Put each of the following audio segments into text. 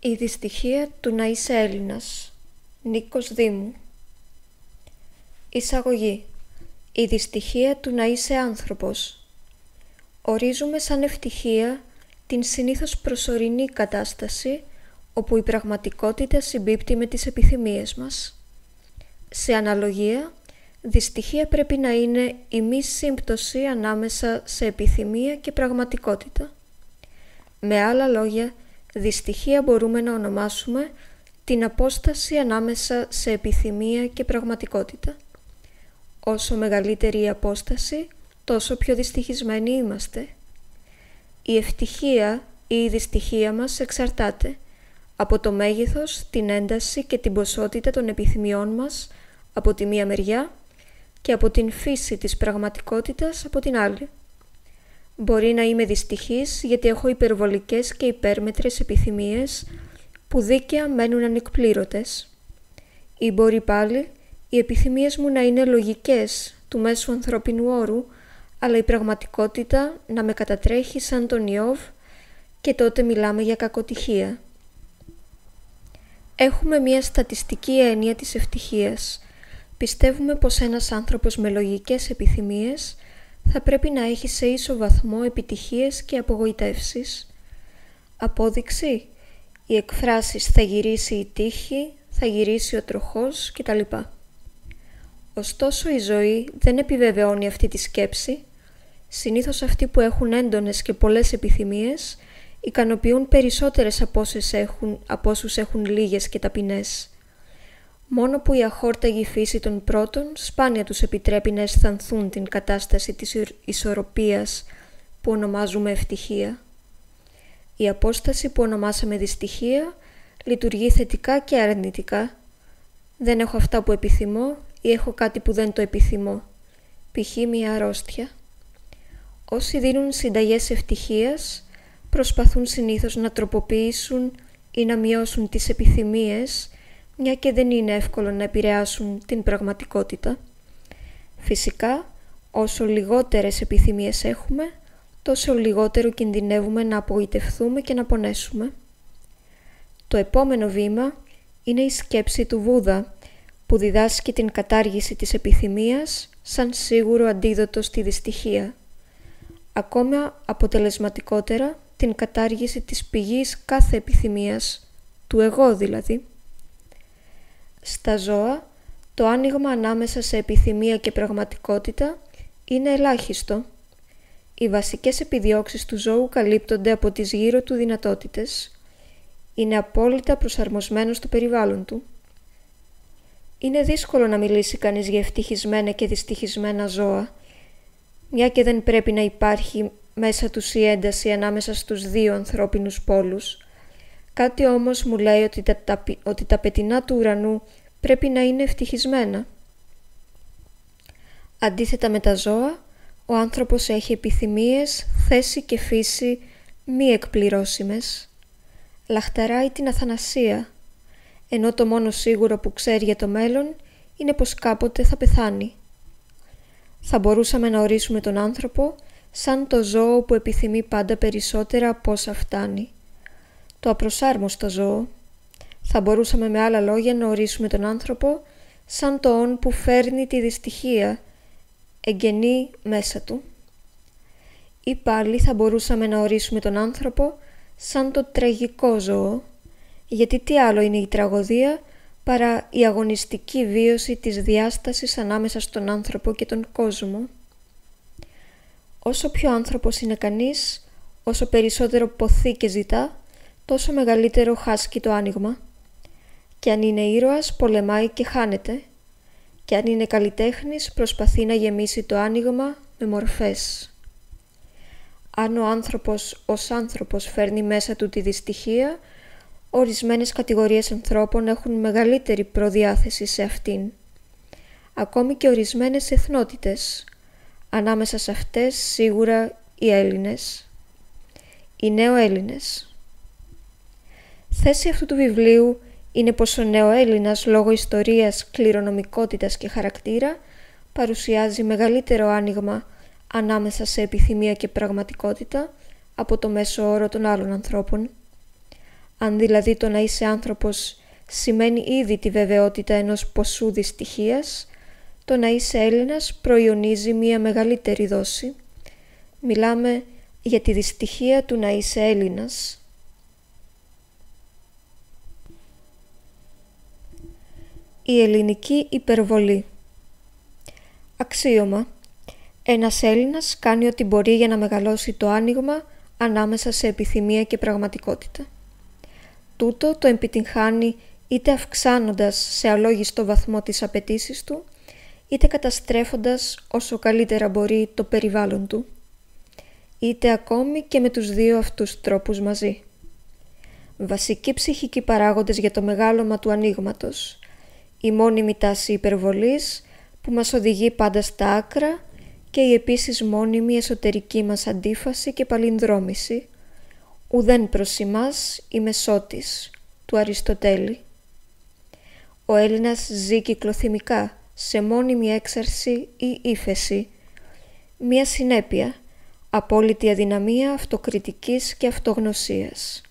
Η δυστυχία του να είσαι Έλληνας. Νίκος Δήμου. Εισαγωγή. Η δυστυχία του να είσαι άνθρωπος. Ορίζουμε σαν ευτυχία την συνήθως προσωρινή κατάσταση όπου η πραγματικότητα συμπίπτει με τις επιθυμίες μας. Σε αναλογία, δυστυχία πρέπει να είναι η μη σύμπτωση ανάμεσα σε επιθυμία και πραγματικότητα. Με άλλα λόγια, δυστυχία μπορούμε να ονομάσουμε την απόσταση ανάμεσα σε επιθυμία και πραγματικότητα. Όσο μεγαλύτερη η απόσταση, τόσο πιο δυστυχισμένοι είμαστε. Η ευτυχία ή η δυστυχία μας εξαρτάται από το μέγεθος, την ένταση και την ποσότητα των επιθυμιών μας από τη μία μεριά και από την φύση της πραγματικότητας από την άλλη. Μπορεί να είμαι δυστυχής γιατί έχω υπερβολικές και υπέρμετρες επιθυμίες που δίκαια μένουν ανεκπλήρωτες. Ή μπορεί πάλι οι επιθυμίες μου να είναι λογικές του μέσου ανθρώπινου όρου, αλλά η πραγματικότητα να με κατατρέχει σαν τον Ιώβ και τότε μιλάμε για κακοτυχία. Έχουμε μια στατιστική έννοια της ευτυχίας. Πιστεύουμε πως ένας άνθρωπος με λογικές επιθυμίες θα πρέπει να έχει σε ίσο βαθμό επιτυχίες και απογοητεύσεις. Απόδειξη: οι εκφράσεις «θα γυρίσει η τύχη», «θα γυρίσει ο τροχός» κτλ. Ωστόσο η ζωή δεν επιβεβαιώνει αυτή τη σκέψη. Συνήθως αυτοί που έχουν έντονες και πολλές επιθυμίες ικανοποιούν περισσότερες από όσους έχουν λίγες και ταπεινές. Μόνο που η αχόρταγη φύση των πρώτων σπάνια τους επιτρέπει να αισθανθούν την κατάσταση της ισορροπίας που ονομάζουμε ευτυχία. Η απόσταση που ονομάσαμε δυστυχία λειτουργεί θετικά και αρνητικά. Δεν έχω αυτά που επιθυμώ ή έχω κάτι που δεν το επιθυμώ, π.χ. μια αρρώστια. Όσοι δίνουν συνταγές ευτυχίας προσπαθούν συνήθως να τροποποιήσουν ή να μειώσουν τις επιθυμίες, μια και δεν είναι εύκολο να επηρεάσουν την πραγματικότητα. Φυσικά, όσο λιγότερες επιθυμίες έχουμε, τόσο λιγότερο κινδυνεύουμε να απογοητευτούμε και να πονέσουμε. Το επόμενο βήμα είναι η σκέψη του Βούδα, που διδάσκει την κατάργηση της επιθυμίας σαν σίγουρο αντίδοτο στη δυστυχία. Ακόμα αποτελεσματικότερα, την κατάργηση της πηγής κάθε επιθυμίας, του εγώ δηλαδή. Στα ζώα, το άνοιγμα ανάμεσα σε επιθυμία και πραγματικότητα είναι ελάχιστο. Οι βασικές επιδιώξεις του ζώου καλύπτονται από τις γύρω του δυνατότητες. Είναι απόλυτα προσαρμοσμένο στο περιβάλλον του. Είναι δύσκολο να μιλήσει κανείς για ευτυχισμένα και δυστυχισμένα ζώα, μια και δεν πρέπει να υπάρχει μέσα τους η ένταση ανάμεσα στους δύο ανθρώπινους πόλους. Κάτι όμως μου λέει ότι τα πετεινά του ουρανού πρέπει να είναι ευτυχισμένα. Αντίθετα με τα ζώα, ο άνθρωπος έχει επιθυμίες, θέση και φύση μη εκπληρώσιμες. Λαχταράει την αθανασία, ενώ το μόνο σίγουρο που ξέρει για το μέλλον είναι πως κάποτε θα πεθάνει. Θα μπορούσαμε να ορίσουμε τον άνθρωπο σαν το ζώο που επιθυμεί πάντα περισσότερα από όσα φτάνει. Το απροσάρμοστο ζώο. Θα μπορούσαμε με άλλα λόγια να ορίσουμε τον άνθρωπο σαν το όν που φέρνει τη δυστυχία, εγγενή μέσα του. Ή πάλι θα μπορούσαμε να ορίσουμε τον άνθρωπο σαν το τραγικό ζώο, γιατί τι άλλο είναι η τραγωδία παρά η αγωνιστική βίωση της διάστασης ανάμεσα στον άνθρωπο και τον κόσμο. Όσο πιο άνθρωπος είναι κανείς, όσο περισσότερο ποθεί και ζητά, τόσο μεγαλύτερο χάσκει το άνοιγμα. Και αν είναι ήρωας, πολεμάει και χάνεται. Και αν είναι καλλιτέχνης, προσπαθεί να γεμίσει το άνοιγμα με μορφές. Αν ο άνθρωπος ως άνθρωπος φέρνει μέσα του τη δυστυχία, ορισμένες κατηγορίες ανθρώπων έχουν μεγαλύτερη προδιάθεση σε αυτήν. Ακόμη και ορισμένες εθνότητες. Ανάμεσα σε αυτές σίγουρα οι Έλληνες. Οι νεοέλληνες. Θέση αυτού του βιβλίου είναι πως ο νεοέλληνας λόγω ιστορίας, κληρονομικότητας και χαρακτήρα παρουσιάζει μεγαλύτερο άνοιγμα ανάμεσα σε επιθυμία και πραγματικότητα από το μέσο όρο των άλλων ανθρώπων. Αν δηλαδή το να είσαι άνθρωπος σημαίνει ήδη τη βεβαιότητα ενός ποσού δυστυχίας, το να είσαι Έλληνας προϊονίζει μία μεγαλύτερη δόση. Μιλάμε για τη δυστυχία του να είσαι Έλληνας. Η ελληνική υπερβολή. Αξίωμα. Ένας Έλληνας κάνει ό,τι μπορεί για να μεγαλώσει το άνοιγμα ανάμεσα σε επιθυμία και πραγματικότητα. Τούτο το επιτυγχάνει είτε αυξάνοντας σε αλόγιστο βαθμό τις απαιτήσεις του, είτε καταστρέφοντας όσο καλύτερα μπορεί το περιβάλλον του, είτε ακόμη και με τους δύο αυτούς τρόπους μαζί. Βασικοί ψυχικοί παράγοντες για το μεγάλωμα του ανοίγματος, η μόνιμη τάση υπερβολής που μας οδηγεί πάντα στα άκρα και η επίσης μόνιμη εσωτερική μας αντίφαση και παλινδρόμηση, ουδέν προς ημάς η μεσότης, του Αριστοτέλη. Ο Έλληνας ζει κυκλοθυμικά, σε μόνιμη έξαρση ή ύφεση, μία συνέπεια, απόλυτη αδυναμία αυτοκριτικής και αυτογνωσίας.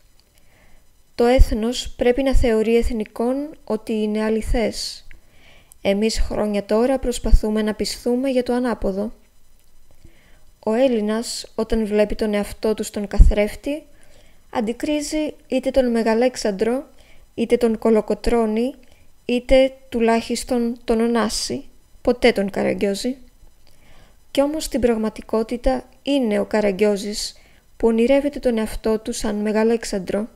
Το έθνος πρέπει να θεωρεί εθνικών ότι είναι αληθές. Εμείς χρόνια τώρα προσπαθούμε να πισθούμε για το ανάποδο. Ο Έλληνας, όταν βλέπει τον εαυτό του στον καθρέφτη, αντικρίζει είτε τον Μεγαλέξανδρο, είτε τον Κολοκοτρώνη, είτε τουλάχιστον τον Ωνάση, ποτέ τον Καραγκιόζη. Κι όμως στην πραγματικότητα είναι ο Καραγκιόζης που ονειρεύεται τον εαυτό του σαν Μεγαλέξανδρο.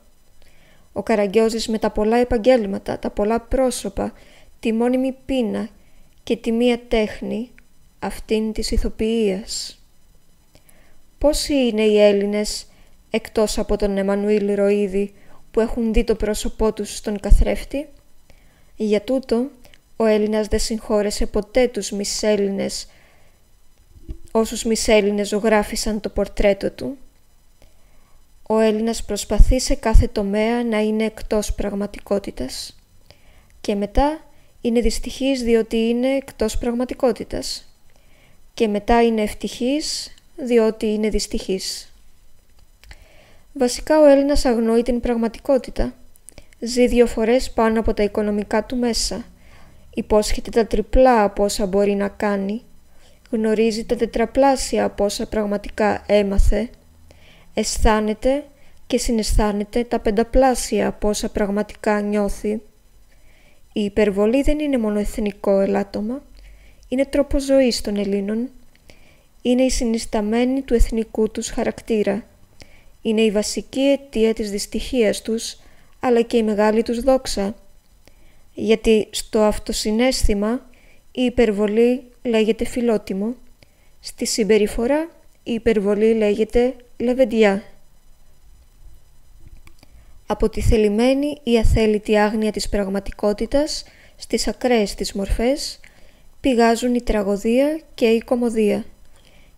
Ο Καραγκιόζης με τα πολλά επαγγέλματα, τα πολλά πρόσωπα, τη μόνιμη πείνα και τη μία τέχνη, αυτήν της ηθοποιίας. Πόσοι είναι οι Έλληνες, εκτός από τον Εμμανουήλ Ροίδη, που έχουν δει το πρόσωπό τους στον καθρέφτη? Για τούτο, ο Έλληνας δεν συγχώρεσε ποτέ τους μισέλληνες, όσους μισέλληνες ζωγράφισαν το πορτρέτο του. Ο Έλληνας προσπαθεί σε κάθε τομέα να είναι εκτός πραγματικότητας. Και μετά είναι δυστυχής διότι είναι εκτός πραγματικότητας. Και μετά είναι ευτυχής διότι είναι δυστυχής. Βασικά ο Έλληνας αγνοεί την πραγματικότητα. Ζει 2 φορές πάνω από τα οικονομικά του μέσα. Υπόσχεται τα τριπλά από όσα μπορεί να κάνει. Γνωρίζει τα τετραπλάσια από όσα πραγματικά έμαθε. Αισθάνεται και συναισθάνεται τα 5πλάσια από όσα πραγματικά νιώθει. Η υπερβολή δεν είναι μόνο εθνικό ελάττωμα, είναι τρόπος ζωής των Ελλήνων. Είναι η συνισταμένη του εθνικού τους χαρακτήρα. Είναι η βασική αιτία της δυστυχίας τους, αλλά και η μεγάλη τους δόξα. Γιατί στο αυτοσυναίσθημα η υπερβολή λέγεται φιλότιμο, στη συμπεριφορά η υπερβολή λέγεται λεβεντιά. Από τη θελημένη ή αθέλητη άγνοια της πραγματικότητας στις ακραίες της μορφές πηγάζουν η τραγωδία και η κωμωδία,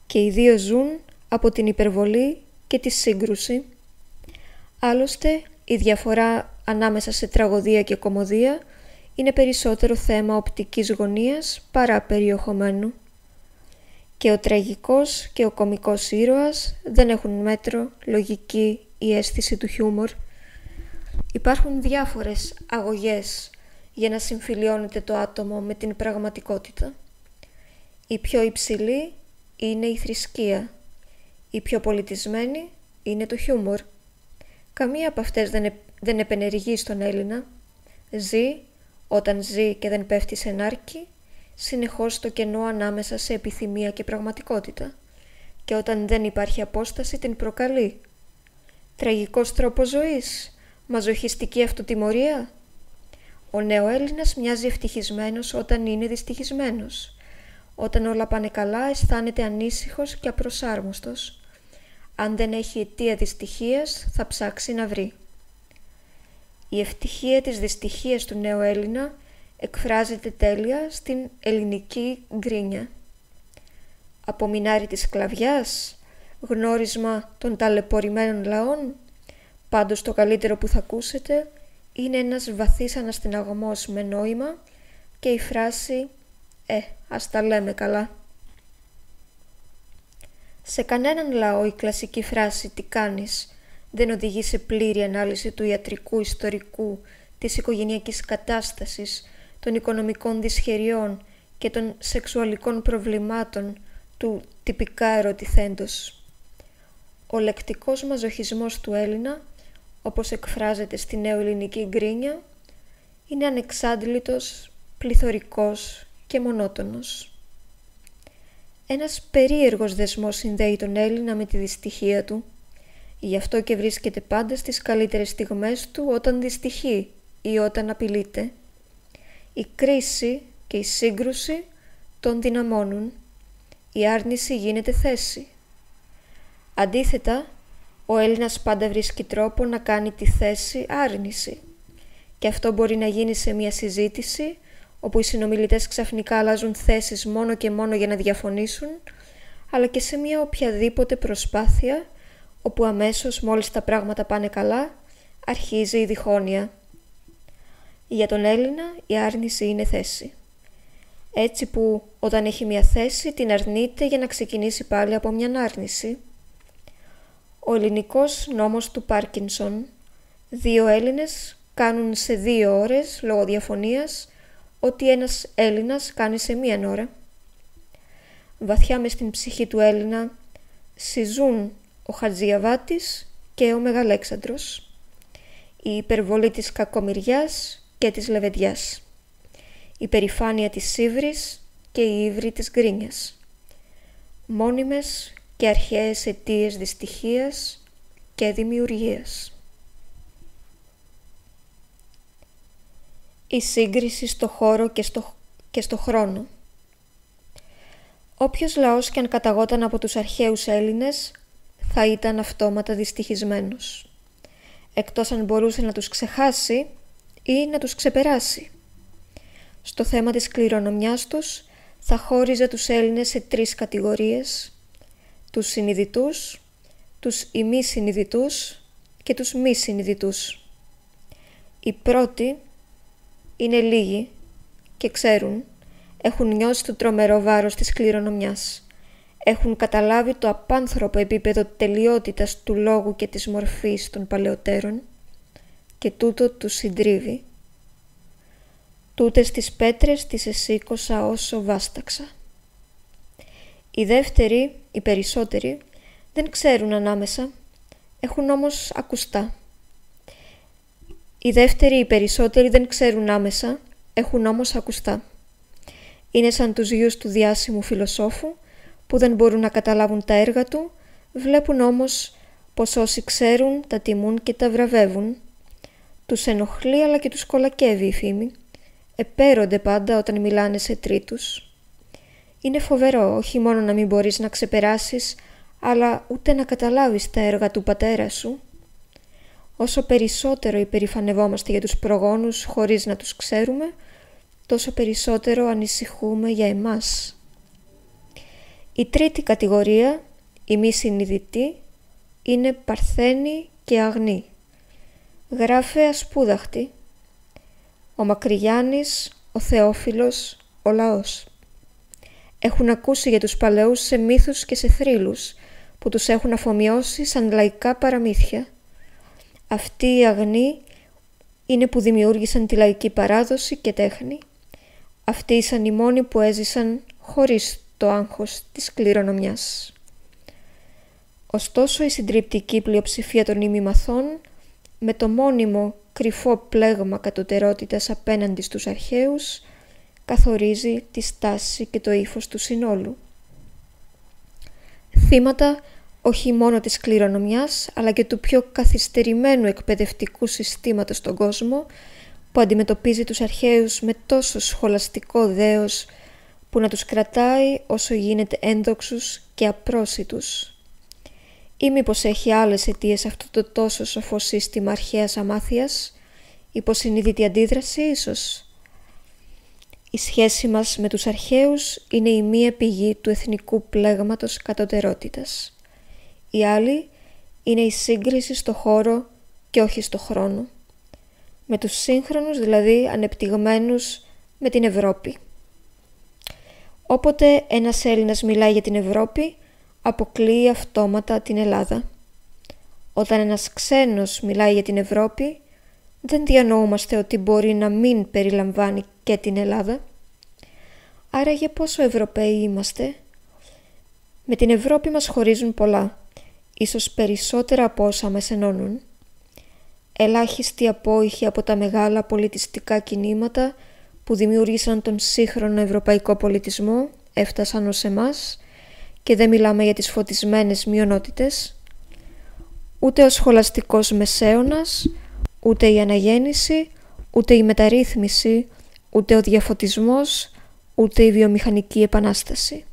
και οι δύο ζουν από την υπερβολή και τη σύγκρουση. Άλλωστε, η διαφορά ανάμεσα σε τραγωδία και κωμωδία είναι περισσότερο θέμα οπτικής γωνίας παρά περιεχομένου. Και ο τραγικός και ο κωμικός ήρωας δεν έχουν μέτρο, λογική ή αίσθηση του χιούμορ. Υπάρχουν διάφορες αγωγές για να συμφιλιώνεται το άτομο με την πραγματικότητα. Η πιο υψηλή είναι η θρησκεία. Η πιο πολιτισμένη είναι το χιούμορ. Καμία από αυτές δεν επενεργεί στον Έλληνα. Ζει, όταν ζει και δεν πέφτει σε νάρκη, συνεχώς στο κενό ανάμεσα σε επιθυμία και πραγματικότητα, και όταν δεν υπάρχει απόσταση την προκαλεί. Τραγικός τρόπος ζωής, μαζοχιστική αυτοτιμωρία. Ο νεοέλληνας μοιάζει ευτυχισμένος όταν είναι δυστυχισμένος. Όταν όλα πάνε καλά αισθάνεται ανήσυχος και απροσάρμοστος. Αν δεν έχει αιτία δυστυχίας θα ψάξει να βρει. Η ευτυχία της δυστυχίας του νέου Έλληνα εκφράζεται τέλεια στην ελληνική γκρίνια. Απομεινάρι της σκλαβιάς, γνώρισμα των ταλαιπωρημένων λαών. Πάντως το καλύτερο που θα ακούσετε είναι ένας βαθύς αναστεναγμός με νόημα και η φράση ας τα λέμε καλά. Σε κανέναν λαό η κλασική φράση «τι κάνεις» δεν οδηγεί σε πλήρη ανάλυση του ιατρικού ιστορικού, της οικογενειακής κατάστασης, των οικονομικών δυσχεριών και των σεξουαλικών προβλημάτων του τυπικά ερωτηθέντος. Ο λεκτικός μαζοχισμός του Έλληνα, όπως εκφράζεται στη νεοελληνική γκρίνια, είναι ανεξάντλητος, πληθωρικός και μονότονος. Ένας περίεργος δεσμός συνδέει τον Έλληνα με τη δυστυχία του, γι' αυτό και βρίσκεται πάντα στις καλύτερες στιγμές του όταν δυστυχεί ή όταν απειλείται. Η κρίση και η σύγκρουση τον δυναμώνουν, η άρνηση γίνεται θέση. Αντίθετα, ο Έλληνας πάντα βρίσκει τρόπο να κάνει τη θέση άρνηση. Και αυτό μπορεί να γίνει σε μια συζήτηση, όπου οι συνομιλητές ξαφνικά αλλάζουν θέσεις μόνο και μόνο για να διαφωνήσουν, αλλά και σε μια οποιαδήποτε προσπάθεια, όπου αμέσως μόλις τα πράγματα πάνε καλά, αρχίζει η διχόνοια. Για τον Έλληνα η άρνηση είναι θέση. Έτσι που όταν έχει μια θέση την αρνείται για να ξεκινήσει πάλι από μια άρνηση. Ο ελληνικός νόμος του Πάρκινσον: 2 Έλληνες κάνουν σε 2 ώρες λόγω διαφωνίας ό,τι ένας Έλληνας κάνει σε 1 ώρα. Βαθιά μες στην ψυχή του Έλληνα συζούν ο Χατζιαβάτης και ο Μεγαλέξανδρος, η υπερβολή της κακομοιριάς και της λεβεντιάς, η περηφάνεια της Σύβρης και η ύβρη της γκρίνιας, μόνιμες και αρχαίες αιτίες δυστυχίας και δημιουργίας. Η σύγκριση στο χώρο και στο χρόνο. Όποιος λαός και αν καταγόταν από τους αρχαίους Έλληνες θα ήταν αυτόματα δυστυχισμένος, εκτός αν μπορούσε να τους ξεχάσει ή να τους ξεπεράσει. Στο θέμα της κληρονομιάς τους θα χώριζε τους Έλληνες σε 3 κατηγορίες: τους συνειδητούς, τους ημισυνειδητούς και τους μη συνειδητούς. Οι πρώτοι είναι λίγοι και ξέρουν, έχουν νιώσει το τρομερό βάρος της κληρονομιάς. Έχουν καταλάβει το απάνθρωπο επίπεδο τελειότητας του λόγου και της μορφής των παλαιότερων και τούτο τους συντρίβει. Τούτες τις πέτρες τις εσήκωσα όσο βάσταξα. Οι δεύτεροι, οι περισσότεροι, δεν ξέρουν ανάμεσα, έχουν όμως ακουστά. Οι δεύτεροι, οι περισσότεροι δεν ξέρουν άμεσα, έχουν όμως ακουστά. Είναι σαν τους γιους του διάσημου φιλοσόφου, που δεν μπορούν να καταλάβουν τα έργα του, βλέπουν όμως πως όσοι ξέρουν τα τιμούν και τα βραβεύουν. Τους ενοχλεί αλλά και τους κολακεύει η φήμη. Επέρονται πάντα όταν μιλάνε σε τρίτους. Είναι φοβερό όχι μόνο να μην μπορείς να ξεπεράσεις, αλλά ούτε να καταλάβεις τα έργα του πατέρα σου. Όσο περισσότερο υπερηφανευόμαστε για τους προγόνους χωρίς να τους ξέρουμε, τόσο περισσότερο ανησυχούμε για εμάς. Η τρίτη κατηγορία, η μη συνειδητή, είναι παρθένη και αγνή. Γράφε ασπούδαχτη. Ο Μακρυγιάννης, ο Θεόφιλος, ο λαός. Έχουν ακούσει για τους παλαιούς σε μύθους και σε θρύλους, που τους έχουν αφομοιώσει σαν λαϊκά παραμύθια. Αυτοί οι αγνοί είναι που δημιούργησαν τη λαϊκή παράδοση και τέχνη. Αυτοί ήσαν οι μόνοι που έζησαν χωρίς το άγχος της κληρονομιάς. Ωστόσο η συντριπτική πλειοψηφία των ημιμαθών, με το μόνιμο κρυφό πλέγμα κατωτερότητας απέναντι στους αρχαίους, καθορίζει τη στάση και το ύφος του συνόλου. Θύματα όχι μόνο της κληρονομιάς, αλλά και του πιο καθυστερημένου εκπαιδευτικού συστήματος στον κόσμο, που αντιμετωπίζει τους αρχαίους με τόσο σχολαστικό δέος, που να τους κρατάει όσο γίνεται ένδοξους και απρόσιτους. Ή μήπως έχει άλλες αιτίες αυτό το τόσο σοφό σύστημα αρχαίας αμάθειας, υποσυνείδητη αντίδραση ίσως. Η σχέση μας με τους αρχαίους είναι η μία πηγή του εθνικού πλέγματος κατωτερότητας. Η άλλη είναι η σύγκριση στο χώρο και όχι στο χρόνο. Με τους σύγχρονους, δηλαδή ανεπτυγμένους, με την Ευρώπη. Όποτε ένας Έλληνας μιλάει για την Ευρώπη, αποκλείει αυτόματα την Ελλάδα. Όταν ένας ξένος μιλάει για την Ευρώπη, δεν διανοούμαστε ότι μπορεί να μην περιλαμβάνει και την Ελλάδα. Άραγε πόσο Ευρωπαίοι είμαστε? Με την Ευρώπη μας χωρίζουν πολλά, ίσως περισσότερα από όσα μας ενώνουν. Ελάχιστοι απόϊχοι από τα μεγάλα πολιτιστικά κινήματα που δημιούργησαν τον σύγχρονο ευρωπαϊκό πολιτισμό έφτασαν ως εμάς και δεν μιλάμε για τις φωτισμένες μειονότητες. Ούτε ο σχολαστικός μεσαίωνας, ούτε η αναγέννηση, ούτε η μεταρρύθμιση, ούτε ο διαφωτισμός, ούτε η βιομηχανική επανάσταση.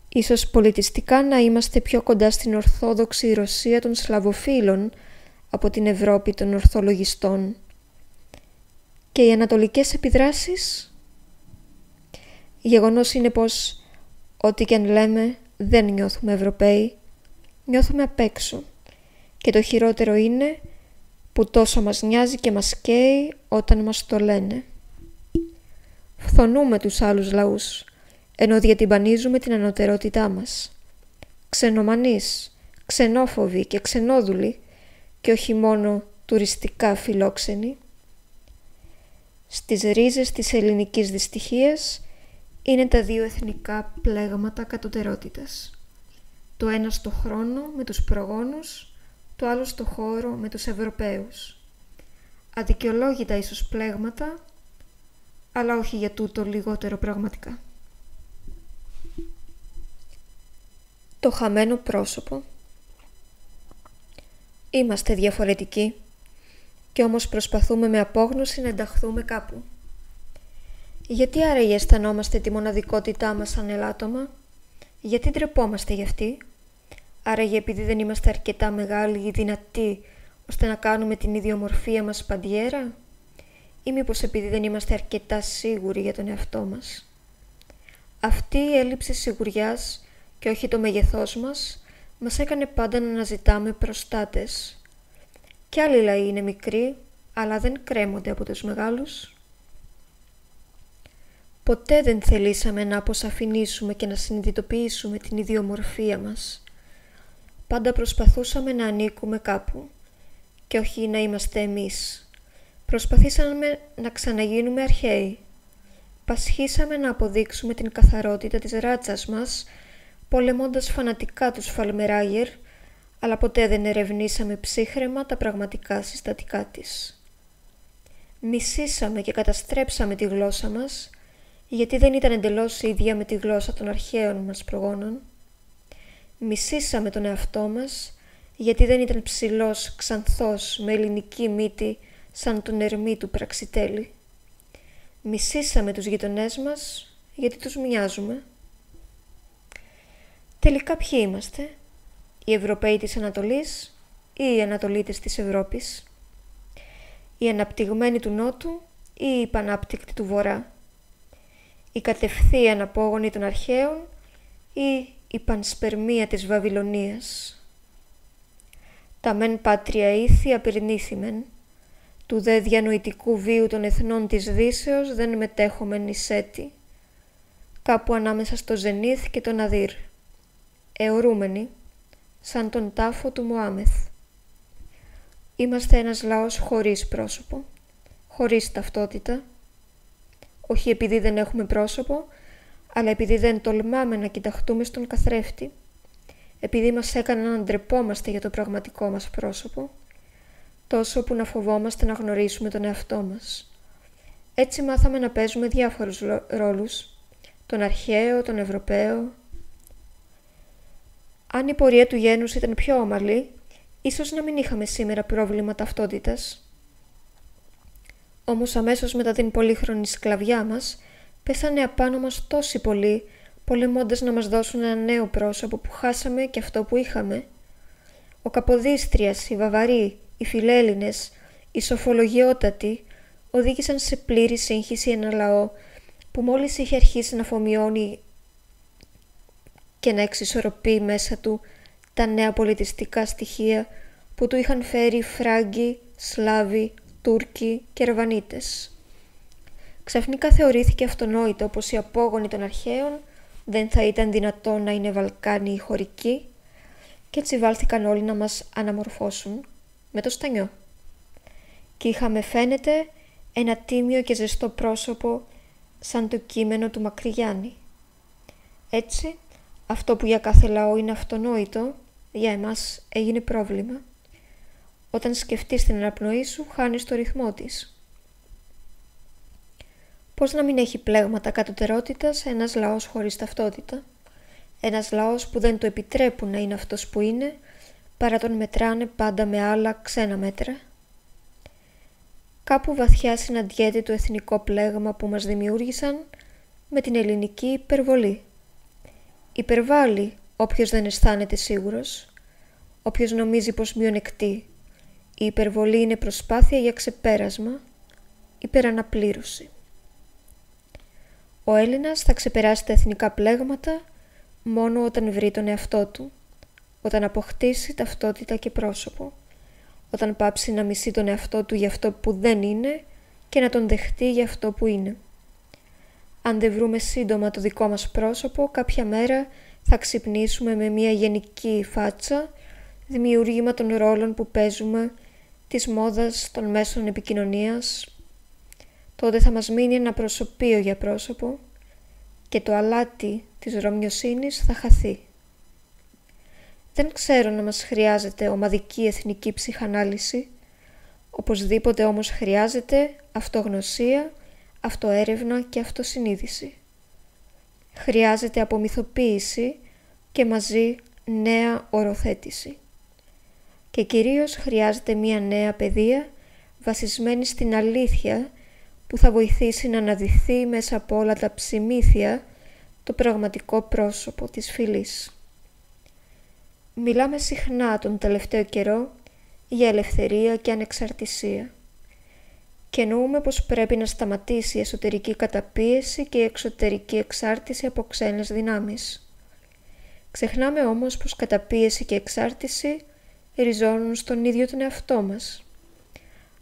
Ίσως πολιτιστικά να είμαστε πιο κοντά στην Ορθόδοξη Ρωσία των Σλαβοφίλων από την Ευρώπη των Ορθολογιστών. Και οι ανατολικές επιδράσεις? Γεγονός είναι πως, ό,τι και αν λέμε, δεν νιώθουμε Ευρωπαίοι, νιώθουμε απ' έξω. Και το χειρότερο είναι που τόσο μας νοιάζει και μας καίει όταν μας το λένε. Φθονούμε τους άλλους λαούς, ενώ διατυμπανίζουμε την ανωτερότητά μας. Ξενομανείς, ξενόφοβοι και ξενόδουλοι, και όχι μόνο τουριστικά φιλόξενοι. Στις ρίζες της ελληνικής δυστυχίας είναι τα δύο εθνικά πλέγματα κατωτερότητας. Το ένα στο χρόνο με τους προγόνους, το άλλο στο χώρο με τους Ευρωπαίους. Αδικαιολόγητα ίσως πλέγματα, αλλά όχι για τούτο λιγότερο πραγματικά. Το χαμένο πρόσωπο. Είμαστε διαφορετικοί και όμως προσπαθούμε με απόγνωση να ενταχθούμε κάπου. Γιατί άραγε αισθανόμαστε τη μοναδικότητά μας σαν ελάττωμα? Γιατί ντρεπόμαστε γι' αυτή? Άραγε επειδή δεν είμαστε αρκετά μεγάλοι ή δυνατοί ώστε να κάνουμε την ιδιομορφία μας παντιέρα? Ή μήπως επειδή δεν είμαστε αρκετά σίγουροι για τον εαυτό μας? Αυτή η έλλειψη σιγουριάς και όχι το μεγεθός μας έκανε πάντα να αναζητάμε προστάτες. Κι άλλοι λαοί είναι μικροί, αλλά δεν κρέμονται από τους μεγάλους. Ποτέ δεν θελήσαμε να αποσαφηνίσουμε και να συνειδητοποιήσουμε την ιδιομορφία μας. Πάντα προσπαθούσαμε να ανήκουμε κάπου και όχι να είμαστε εμείς. Προσπαθήσαμε να ξαναγίνουμε αρχαίοι. Πασχίσαμε να αποδείξουμε την καθαρότητα της ράτσας μας, πολεμώντας φανατικά τους Φαλμεράγερ, αλλά ποτέ δεν ερευνήσαμε ψύχραιμα τα πραγματικά συστατικά της. Μισήσαμε και καταστρέψαμε τη γλώσσα μας, γιατί δεν ήταν εντελώς ίδια με τη γλώσσα των αρχαίων μας προγόνων. Μισήσαμε τον εαυτό μας, γιατί δεν ήταν ψηλός, ξανθός, με ελληνική μύτη, σαν τον Ερμή του Πραξιτέλη. Μισήσαμε τους γειτονές μας, γιατί τους μοιάζουμε. Τελικά ποιοι είμαστε? Οι Ευρωπαίοι της Ανατολής ή οι Ανατολίτες της Ευρώπης? Οι αναπτυγμένοι του Νότου ή οι πανάπτυκτοι του Βορρά? Η κατευθείαν απόγονοι των αρχαίων ή η πανσπερμία της Βαβυλωνίας? Τα μεν πάτρια ήθη απειρνήθημεν, του δε διανοητικού βίου των εθνών της Δύσεως δεν μετέχομεν εις έτη, κάπου ανάμεσα στο Ζενίθ και τον Αδύρ, αιωρούμενοι, σαν τον τάφο του Μωάμεθ. Είμαστε ένας λαός χωρίς πρόσωπο, χωρίς ταυτότητα, όχι επειδή δεν έχουμε πρόσωπο, αλλά επειδή δεν τολμάμε να κοιταχτούμε στον καθρέφτη, επειδή μας έκαναν να ντρεπόμαστε για το πραγματικό μας πρόσωπο, τόσο που να φοβόμαστε να γνωρίσουμε τον εαυτό μας. Έτσι μάθαμε να παίζουμε διάφορους ρόλους, τον αρχαίο, τον Ευρωπαίο. Αν η πορεία του γένους ήταν πιο ομαλή, ίσως να μην είχαμε σήμερα πρόβλημα ταυτότητας. Όμως αμέσως μετά την πολύχρονη σκλαβιά μας, πέθανε απάνω μας τόσοι πολλοί, πολεμώντας να μας δώσουν ένα νέο πρόσωπο που χάσαμε και αυτό που είχαμε. Ο Καποδίστριας, οι Βαβαροί, οι Φιλέλληνες, οι Σοφολογιότατοι οδήγησαν σε πλήρη σύγχυση ένα λαό που μόλις είχε αρχίσει να αφομοιώνει και να εξισορροπεί μέσα του τα νέα πολιτιστικά στοιχεία που του είχαν φέρει Φράγκοι, Σλάβοι, Τούρκοι και Ρεβανίτες. Ξαφνικά θεωρήθηκε αυτονόητο πως οι απόγονοι των αρχαίων δεν θα ήταν δυνατόν να είναι Βαλκάνοι ή χωρικοί Κι έτσι βάλθηκαν όλοι να μας αναμορφώσουν με το στανιό. Κι είχαμε, φαίνεται, ένα τίμιο και ζεστό πρόσωπο σαν το κείμενο του Μακρυγιάννη. Έτσι, αυτό που για κάθε λαό είναι αυτονόητο, για εμάς έγινε πρόβλημα. Όταν σκεφτείς την αναπνοή σου, χάνεις το ρυθμό της. Πώς να μην έχει πλέγματα κατωτερότητας ένας λαός χωρίς ταυτότητα? Ένας λαός που δεν το επιτρέπουν να είναι αυτός που είναι, παρά τον μετράνε πάντα με άλλα ξένα μέτρα. Κάπου βαθιά συναντιέται το εθνικό πλέγμα που μας δημιούργησαν με την ελληνική υπερβολή. Υπερβάλλει όποιος δεν αισθάνεται σίγουρος, όποιος νομίζει πως μειονεκτεί. Η υπερβολή είναι προσπάθεια για ξεπέρασμα, υπεραναπλήρωση. Ο Έλληνας θα ξεπεράσει τα εθνικά πλέγματα μόνο όταν βρει τον εαυτό του, όταν αποκτήσει ταυτότητα και πρόσωπο, όταν πάψει να μισεί τον εαυτό του για αυτό που δεν είναι και να τον δεχτεί για αυτό που είναι. Αν δεν βρούμε σύντομα το δικό μας πρόσωπο, κάποια μέρα θα ξυπνήσουμε με μια γενική φάτσα, δημιούργημα των ρόλων που παίζουμε, της μόδας των μέσων επικοινωνίας. Τότε θα μας μείνει ένα προσωπείο για πρόσωπο και το αλάτι της ρωμιοσύνης θα χαθεί. Δεν ξέρω να μας χρειάζεται ομαδική εθνική ψυχανάλυση, οπωσδήποτε όμως χρειάζεται αυτογνωσία, αυτοέρευνα και αυτοσυνείδηση. Χρειάζεται απομυθοποίηση και μαζί νέα οροθέτηση. Και κυρίως χρειάζεται μια νέα παιδεία βασισμένη στην αλήθεια που θα βοηθήσει να αναδυθεί μέσα από όλα τα ψημίθια το πραγματικό πρόσωπο της φυλής. Μιλάμε συχνά τον τελευταίο καιρό για ελευθερία και ανεξαρτησία και εννοούμε πως πρέπει να σταματήσει η εσωτερική καταπίεση και η εξωτερική εξάρτηση από ξένες δυνάμεις. Ξεχνάμε όμως πως καταπίεση και εξάρτηση ριζώνουν στον ίδιο τον εαυτό μας.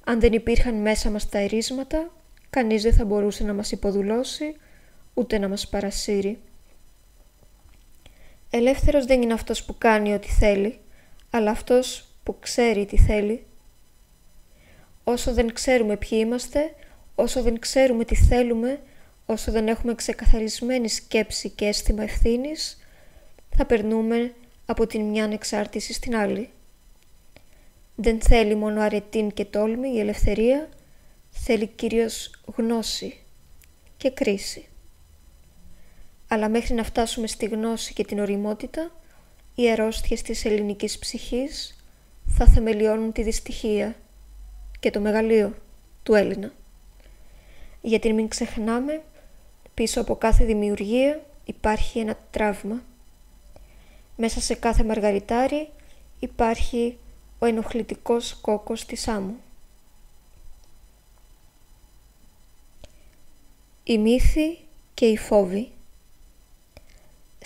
Αν δεν υπήρχαν μέσα μας τα ερίσματα, κανείς δεν θα μπορούσε να μας υποδουλώσει ούτε να μας παρασύρει. Ελεύθερος δεν είναι αυτός που κάνει ό,τι θέλει, αλλά αυτός που ξέρει τι θέλει. Όσο δεν ξέρουμε ποιοι είμαστε, όσο δεν ξέρουμε τι θέλουμε, όσο δεν έχουμε ξεκαθαρισμένη σκέψη και αίσθημα ευθύνης, θα περνούμε από την μια ανεξάρτηση στην άλλη. Δεν θέλει μόνο αρετήν και τόλμη η ελευθερία, θέλει κυρίως γνώση και κρίση. Αλλά μέχρι να φτάσουμε στη γνώση και την ωριμότητα, οι αρρώστιες της ελληνικής ψυχής θα θεμελιώνουν τη δυστυχία και το μεγαλείο του Έλληνα. Γιατί μην ξεχνάμε, πίσω από κάθε δημιουργία υπάρχει ένα τραύμα. Μέσα σε κάθε μαργαριτάρι υπάρχει ο ενοχλητικός κόκκος της άμμου. Οι μύθοι και οι φόβοι.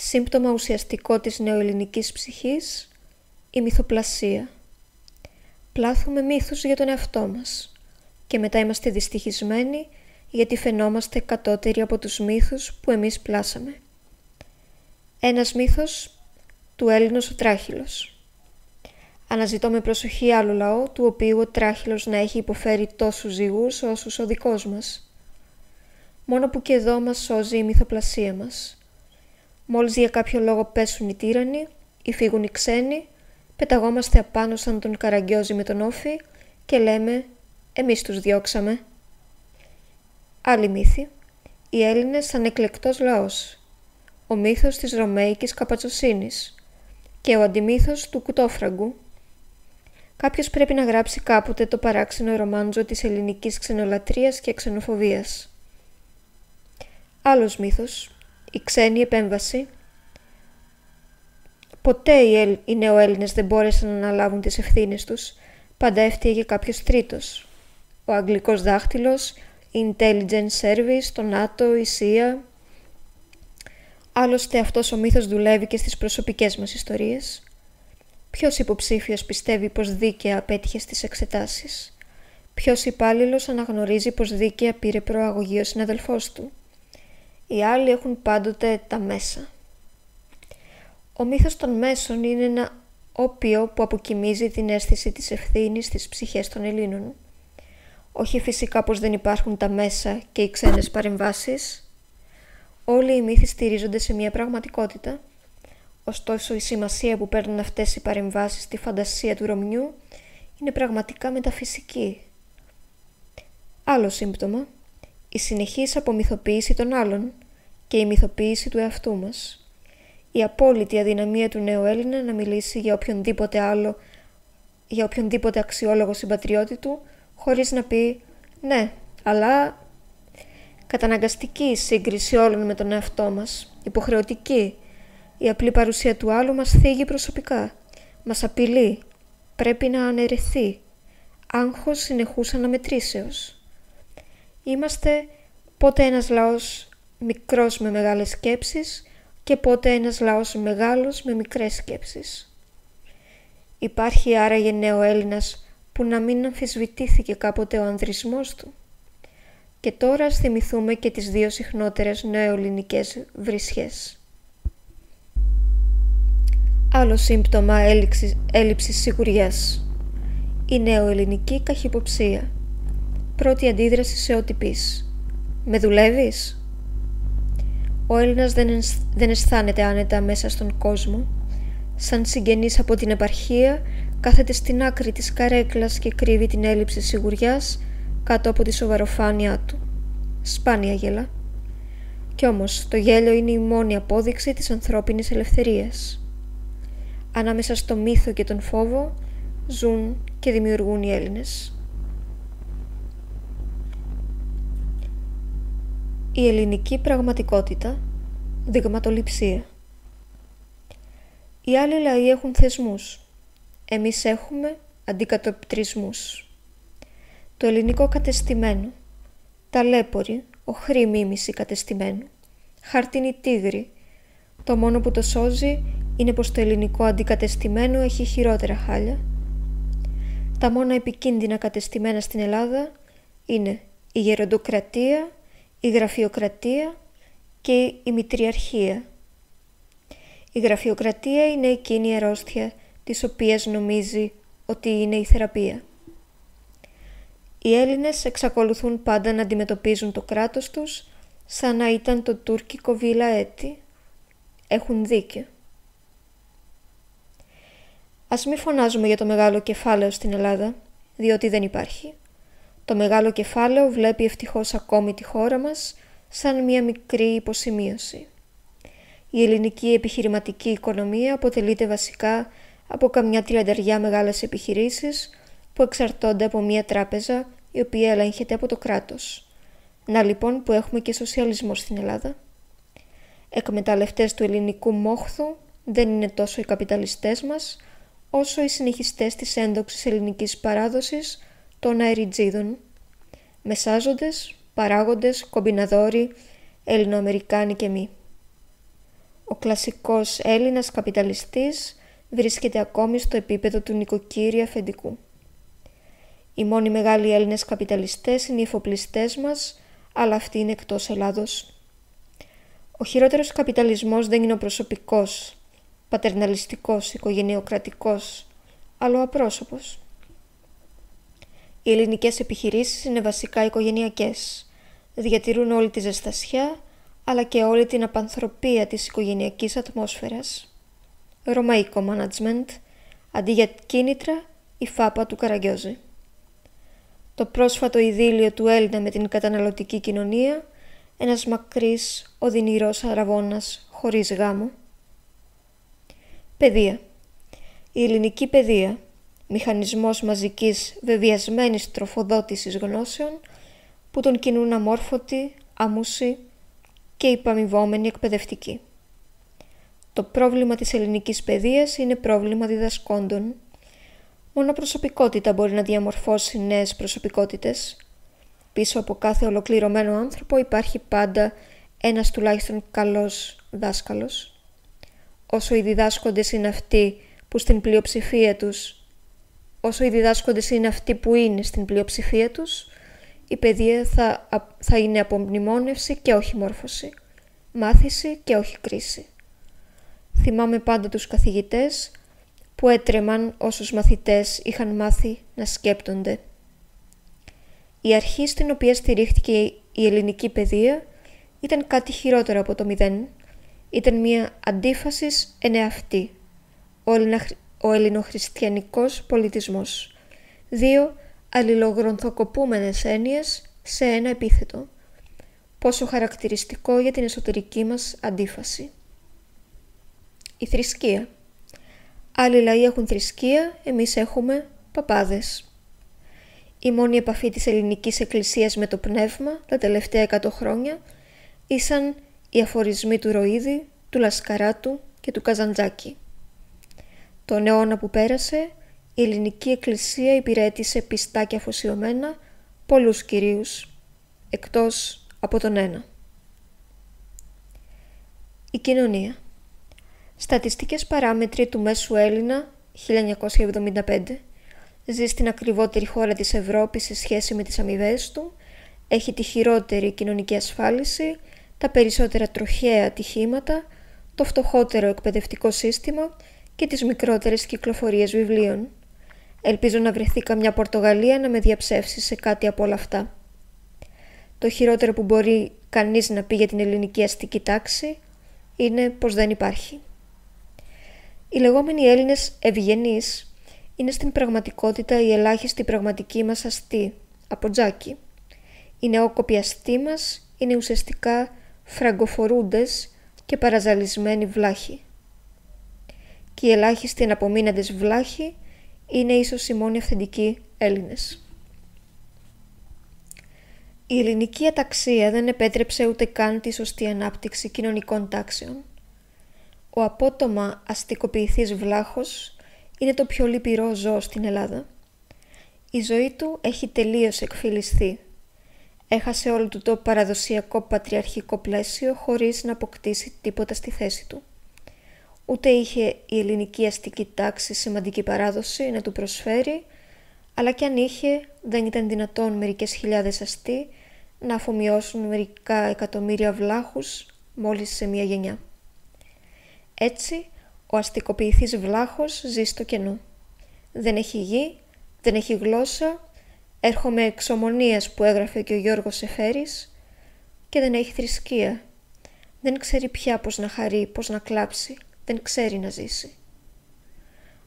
Σύμπτωμα ουσιαστικό της νεοελληνικής ψυχής, η μυθοπλασία. Πλάθουμε μύθους για τον εαυτό μας και μετά είμαστε δυστυχισμένοι γιατί φαινόμαστε κατώτεροι από τους μύθους που εμείς πλάσαμε. Ένας μύθος του Έλληνος ο Τράχυλος. Αναζητώ με προσοχή άλλο λαό, του οποίου ο Τράχυλος να έχει υποφέρει τόσους ζυγούς όσους ο δικός μας. Μόνο που και εδώ μας σώζει η μυθοπλασία μας. Μόλις για κάποιο λόγο πέσουν οι τύρανοι ή φύγουν οι ξένοι, πεταγόμαστε απάνω σαν τον Καραγκιόζη με τον Όφη και λέμε «εμείς τους διώξαμε». Άλλη μύθη. Οι Έλληνες σαν εκλεκτός λαός. Ο μύθος της Ρωμαϊκής καπατσοσύνης και ο αντιμύθος του κουτόφραγκου. Κάποιος πρέπει να γράψει κάποτε το παράξενο ρομάντζο της ελληνικής ξενολατρείας και ξενοφοβίας. Άλλος μύθος. Η ξένη επέμβαση. Ποτέ οι νεοέλληνες δεν μπόρεσαν να αναλάβουν τις ευθύνες τους. Πάντα έφταιγε κάποιος τρίτος. Ο αγγλικός δάχτυλος, η Intelligence Service, το ΝΑΤΟ, η ΣΥΑ. Άλλωστε αυτός ο μύθος δουλεύει και στις προσωπικές μας ιστορίες. Ποιος υποψήφιος πιστεύει πως δίκαια απέτυχε στις εξετάσεις? Ποιος υπάλληλος αναγνωρίζει πως δίκαια πήρε προαγωγή ο συναδελφός του? Οι άλλοι έχουν πάντοτε τα μέσα. Ο μύθος των μέσων είναι ένα όπιο που αποκοιμίζει την αίσθηση της ευθύνης στις ψυχές των Ελλήνων. Όχι φυσικά πως δεν υπάρχουν τα μέσα και οι ξένες παρεμβάσεις. Όλοι οι μύθοι στηρίζονται σε μια πραγματικότητα. Ωστόσο, η σημασία που παίρνουν αυτές οι παρεμβάσεις στη φαντασία του Ρωμιού είναι πραγματικά μεταφυσική. Άλλο σύμπτωμα, η συνεχής απομυθοποίηση των άλλων και η μυθοποίηση του εαυτού μας. Η απόλυτη αδυναμία του νέου Έλληνα να μιλήσει για οποιονδήποτε αξιόλογο συμπατριώτη του, χωρίς να πει «ναι, αλλά...» Καταναγκαστική σύγκριση όλων με τον εαυτό μας, υποχρεωτική. Η απλή παρουσία του άλλου μας θίγει προσωπικά, μας απειλεί, πρέπει να αναιρεθεί, άγχος συνεχούς αναμετρήσεως. Είμαστε πότε ένας λαός μικρός με μεγάλες σκέψεις και πότε ένας λαός μεγάλος με μικρές σκέψεις. Υπάρχει άραγε νέο Έλληνας που να μην αμφισβητήθηκε κάποτε ο ανδρισμός του? Και τώρα ας θυμηθούμε και τις δύο συχνότερες νεοελληνικές βρισχές. Άλλο σύμπτωμα έλλειψης σιγουριάς. Η νεοελληνική καχυποψία. Πρώτη αντίδραση σε ό,τι πεις. «Με δουλεύεις?» Ο Έλληνας δεν αισθάνεται άνετα μέσα στον κόσμο. Σαν συγγενής από την επαρχία, κάθεται στην άκρη της καρέκλας και κρύβει την έλλειψη σιγουριάς κάτω από τη σοβαροφάνειά του. Σπάνια γελά. Κι όμως το γέλιο είναι η μόνη απόδειξη της ανθρώπινης ελευθερίας. Ανάμεσα στο μύθο και τον φόβο ζουν και δημιουργούν οι Έλληνες. Η ελληνική πραγματικότητα, δειγματοληψία. Οι άλλοι λαοί έχουν θεσμούς. Εμείς έχουμε αντικατοπτρισμούς. Το ελληνικό κατεστημένο, ταλέπορη, οχρή μίμηση κατεστημένου, χαρτινή τίγρη. Το μόνο που το σώζει είναι πως το ελληνικό αντικατεστημένο έχει χειρότερα χάλια. Τα μόνα επικίνδυνα κατεστημένα στην Ελλάδα είναι η γεροντοκρατία, η γραφειοκρατία και η μητριαρχία. Η γραφειοκρατία είναι εκείνη η αρρώστια της οποίας νομίζει ότι είναι η θεραπεία. Οι Έλληνες εξακολουθούν πάντα να αντιμετωπίζουν το κράτος τους σαν να ήταν το τουρκικό βίλα έτη. Έχουν δίκιο. Ας μη φωνάζουμε για το μεγάλο κεφάλαιο στην Ελλάδα, διότι δεν υπάρχει. Το μεγάλο κεφάλαιο βλέπει ευτυχώς ακόμη τη χώρα μας σαν μια μικρή υποσημείωση. Η ελληνική επιχειρηματική οικονομία αποτελείται βασικά από καμιά 30 μεγάλες επιχειρήσεις που εξαρτώνται από μια τράπεζα η οποία ελέγχεται από το κράτος. Να λοιπόν που έχουμε και σοσιαλισμό στην Ελλάδα. Εκμεταλλευτές του ελληνικού μόχθου δεν είναι τόσο οι καπιταλιστές μας, όσο οι συνεχιστές της έντοξης ελληνικής παράδοσης των αεριτζίδων. Μεσάζοντες, παράγοντες, κομπιναδόροι, Ελληνοαμερικάνοι και μη. Ο κλασικός Έλληνας καπιταλιστής βρίσκεται ακόμη στο επίπεδο του νοικοκύρη αφεντικού. Οι μόνοι μεγάλοι Έλληνες καπιταλιστές είναι οι εφοπλιστές μας, αλλά αυτοί είναι εκτός Ελλάδος. Ο χειρότερος καπιταλισμός δεν είναι ο προσωπικός, πατερναλιστικός, οικογενειοκρατικός, αλλά ο απρόσωπος. Οι ελληνικές επιχειρήσεις είναι βασικά οικογενειακές. Διατηρούν όλη τη ζεστασιά, αλλά και όλη την απανθρωπία της οικογενειακής ατμόσφαιρας. Ρωμαϊκό management, αντί για κίνητρα, η φάπα του Καραγκιόζη. Το πρόσφατο ειδήλιο του Έλληνα με την καταναλωτική κοινωνία, ένας μακρύς οδυνηρός αραβώνας χωρίς γάμο. Παιδεία. Η ελληνική παιδεία, μηχανισμός μαζικής βεβαιασμένης τροφοδότησης γνώσεων που τον κινούν αμόρφωτοι, άμουσοι και υπαμοιβόμενοι εκπαιδευτικοί. Το πρόβλημα της ελληνικής παιδείας είναι πρόβλημα διδασκόντων. Μόνο προσωπικότητα μπορεί να διαμορφώσει νέες προσωπικότητες. Πίσω από κάθε ολοκληρωμένο άνθρωπο υπάρχει πάντα ένας τουλάχιστον καλός δάσκαλος. Όσο οι διδάσκοντες είναι αυτοί που είναι στην πλειοψηφία τους, η παιδεία θα είναι απομνημόνευση και όχι μόρφωση, μάθηση και όχι κρίση. Θυμάμαι πάντα τους καθηγητές που έτρεμαν όσους μαθητές είχαν μάθει να σκέπτονται. Η αρχή στην οποία στηρίχτηκε η ελληνική παιδεία ήταν κάτι χειρότερο από το μηδέν. Ήταν μια αντίφασης εν εαυτή, ο ελληνοχριστιανικός πολιτισμός. Δύο αλληλογρονθοκοπούμενες έννοιες σε ένα επίθετο. Πόσο χαρακτηριστικό για την εσωτερική μας αντίφαση. Η θρησκεία. Άλλοι λαοί έχουν θρησκεία, εμείς έχουμε παπάδες. Η μόνη επαφή της ελληνικής εκκλησίας με το πνεύμα τα τελευταία 100 χρόνια ήσαν οι αφορισμοί του Ροΐδη, του Λασκαράτου και του Καζαντζάκη. Τον αιώνα που πέρασε, η ελληνική εκκλησία υπηρέτησε πιστά και αφοσιωμένα πολλούς κυρίους, εκτός από τον ένα. Η κοινωνία. Στατιστικές παράμετροι του μέσου Έλληνα 1975. Ζει στην ακριβότερη χώρα της Ευρώπης σε σχέση με τις αμοιβές του, έχει τη χειρότερη κοινωνική ασφάλιση, τα περισσότερα τροχαία ατυχήματα, το φτωχότερο εκπαιδευτικό σύστημα και τις μικρότερες κυκλοφορίες βιβλίων. Ελπίζω να βρεθεί καμιά Πορτογαλία να με διαψεύσει σε κάτι από όλα αυτά. Το χειρότερο που μπορεί κανείς να πει για την ελληνική αστική τάξη είναι πως δεν υπάρχει. Οι λεγόμενοι Έλληνες ευγενείς είναι στην πραγματικότητα η ελάχιστη πραγματική μας αστή, από Τζάκι. Οι νεόκοποι αστεί μας είναι ουσιαστικά φραγκοφορούντες και παραζαλισμένοι βλάχοι. Και οι ελάχιστοι αναπομείναντες βλάχοι είναι ίσως οι μόνοι αυθεντικοί Έλληνες. Η ελληνική αταξία δεν επέτρεψε ούτε καν τη σωστή ανάπτυξη κοινωνικών τάξεων. Ο απότομα αστικοποιηθής βλάχος είναι το πιο λυπηρό ζώο στην Ελλάδα. Η ζωή του έχει τελείως εκφυλιστεί. Έχασε όλο του το παραδοσιακό πατριαρχικό πλαίσιο χωρίς να αποκτήσει τίποτα στη θέση του. Ούτε είχε η ελληνική αστική τάξη σημαντική παράδοση να του προσφέρει, αλλά κι αν είχε, δεν ήταν δυνατόν μερικές χιλιάδες αστεί να αφομοιώσουν μερικά εκατομμύρια βλάχους μόλις σε μία γενιά. Έτσι, ο αστικοποιηθής βλάχος ζει στο κενό. Δεν έχει γη, δεν έχει γλώσσα, έρχομαι εξ ομονίας που έγραφε και ο Γιώργος Εφέρης, και δεν έχει θρησκεία. Δεν ξέρει πια πώς να χαρεί, πώς να κλάψει, δεν ξέρει να ζήσει.